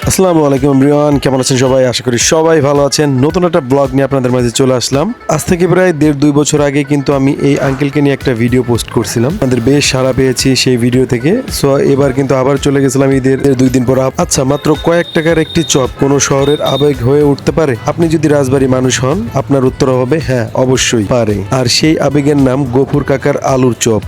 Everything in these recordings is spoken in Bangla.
আসসালামু আলাইকুম এভরিওয়ান, কেমন আছেন সবাই? আশা করি সবাই ভালো আছেন। নতুন একটা ব্লগ নিয়ে আপনাদের মাঝে চলে আসলাম। আজ থেকে প্রায় 1.5-2 বছর আগে কিন্তু আমি এই আঙ্কেলকে নিয়ে একটা ভিডিও পোস্ট করছিলাম। আমাদের বেশ সাড়া পেয়েছি সেই ভিডিও থেকে। সো এবার কিন্তু আবার চলে গেছিলাম ঈদের 2 দিন পর। আচ্ছা, মাত্র কয়েক টাকার একটি চপ কোন শহরের আবেগ হয়ে উঠতে পারে? আপনি যদি রাজবাড়ী মানুষ হন, আপনার উত্তর হবে হ্যাঁ, অবশ্যই পারে। আর সেই আবেগের নাম গফুর কাকার আলুর চপ।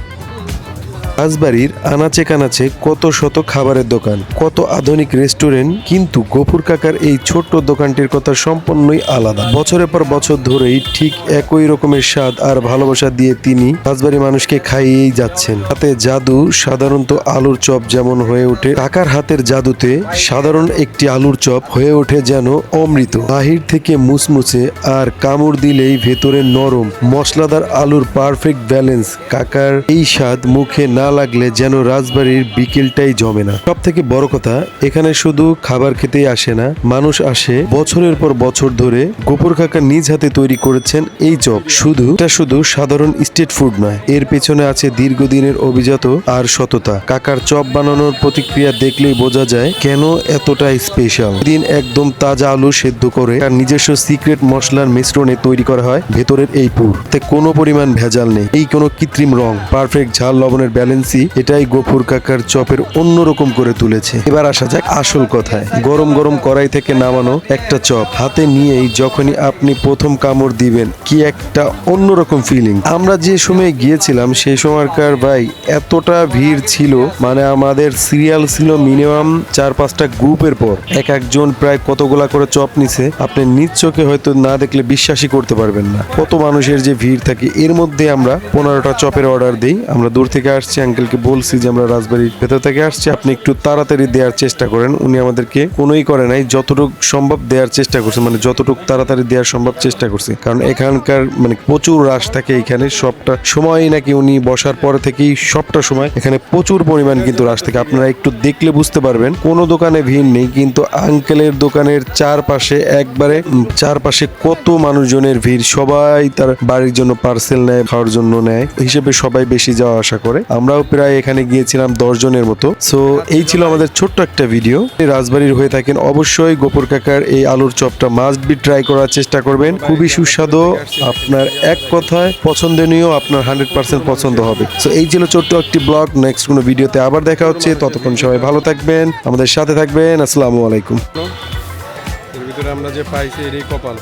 রাজবাড়ির আনাচে কানাচে কত শত খাবারের দোকান, কত আধুনিক রেস্টুরেন্ট, কিন্তু গফুর কাকার এই ছোট্ট দোকানটির কথা সম্পূর্ণই আলাদা। বছরের পর বছর ধরেই ঠিক একই রকমের স্বাদ আর ভালোবাসা দিয়ে তিনি রাজবাড়ির মানুষকে খাইয়েই যাচ্ছেন। হাতে জাদু, সাধারণত আলুর চপ যেমন হয়ে ওঠে, কাকার হাতের জাদুতে সাধারণ একটি আলুর চপ হয়ে ওঠে যেন অমৃত। বাহির থেকে মুচমুচে আর কামড় দিলেই ভেতরে নরম মশলাদার আলুর পারফেক্ট ব্যালেন্স। কাকার এই স্বাদ মুখে না লাগলে যেন রাজবাড়ির বিকেলটাই জমে না। সব থেকে বড় কথা, এখানে শুধু খাবার খেতেই আসে না, মানুষ আসে বছরের পর বছর ধরে। গফুর কাকা নিজ হাতে তৈরি করেছেন এই চপ। শুধু সাধারণ স্ট্রিট ফুড নয়, এর পেছনে আছে দীর্ঘদিনের অভিজাত আর সততা। কাকার চপ বানানোর প্রতিক্রিয়া দেখলেই বোঝা যায় কেন এতটা স্পেশাল। দিন একদম তাজা আলু সেদ্ধ করে তার নিজস্ব সিক্রেট মশলার মিশ্রণে তৈরি করা হয় ভেতরের এই পুর। তে কোনো পরিমাণ ভেজাল নেই, এই কোনো কৃত্রিম রং, পারফেক্ট ঝাল লবণের ব্যালেন্সই এটাই গফুর কাকার চপের অন্যরকম করে তুলেছে। এবার আসা যাক আসল কথায়। গরম গরম কড়াই থেকে নামানো একটা চপ হাতে নিয়েই যখনই আপনি প্রথম কামড় দিবেন, কি একটা অন্যরকম ফিলিং। আমরা যে সময় গিয়েছিলাম সেই সময়কার ভাই এতটা ভিড় ছিল, মানে আমাদের সিরিয়াল ছিল মিনিমাম 4-5টা গ্রুপের পর। একজন প্রায় কতগুলা করে চপ নিছে, আপনি নিজ চোখে হয়তো না দেখলে বিশ্বাসই করতে পারবেন না কত মানুষের যে ভিড় থাকে। এর মধ্যে আমরা 15টা চপের অর্ডার দিই। আমরা দূর থেকে আসছি, আঙ্কেলকে বলছি যে আমরা রাজবাড়ির ভেতর থেকে আসছি, আপনি একটু তাড়াতাড়ি দেওয়ার চেষ্টা করেন। উনি আমাদেরকে কোনোই করে নাই, যতটুকু সম্ভব দেওয়ার চেষ্টা করছে, মানে যতটুকু তাড়াতাড়ি দেওয়ার সম্ভব চেষ্টা করছে। কারণ এখানকার মানে প্রচুর রাশ থাকে এখানে, সবটা সময় নাকি উনি বসার পরে থেকেই সবটা সময় এখানে প্রচুর পরিমাণ কিন্তু রাশ থাকে। আপনারা একটু দেখলে বুঝতে পারবেন কোনো দোকানে ভিড় নেই, কিন্তু আঙ্কেলের দোকানের চারপাশে কত মানুষজনের ভিড়। সবাই তার বাড়ির জন্য পার্সেল নেয়, খাওয়ার জন্য নেয়, হিসেবে সবাই বেশি যাওয়া আসা করে। আমরাও প্রায় এখানে গিয়েছিলাম 10 জনের মতো। সো এই ছিল আমাদের ছোট্ট একটা ভিডিও। রাজবাড়ির হয়ে থাকেন অবশ্যই গফুর কাকার এই আলুর চপটা মাস্ট বি ট্রাই করার চেষ্টা করবেন। খুবই সুস্বাদু, আপনার এক কথায় পছন্দনীয়, আপনার 100% পছন্দ হবে। সো এই ছিল ছোট্ট একটি ব্লগ। নেক্সট কোনো ভিডিওতে আবার দেখা হচ্ছে, ততক্ষণ সবাই ভালো থাকবেন, আমাদের সাথে থাকবেন। আসসালামু আলাইকুম। এর ভিতরে আমরা যে পাইছি এরই কপাল।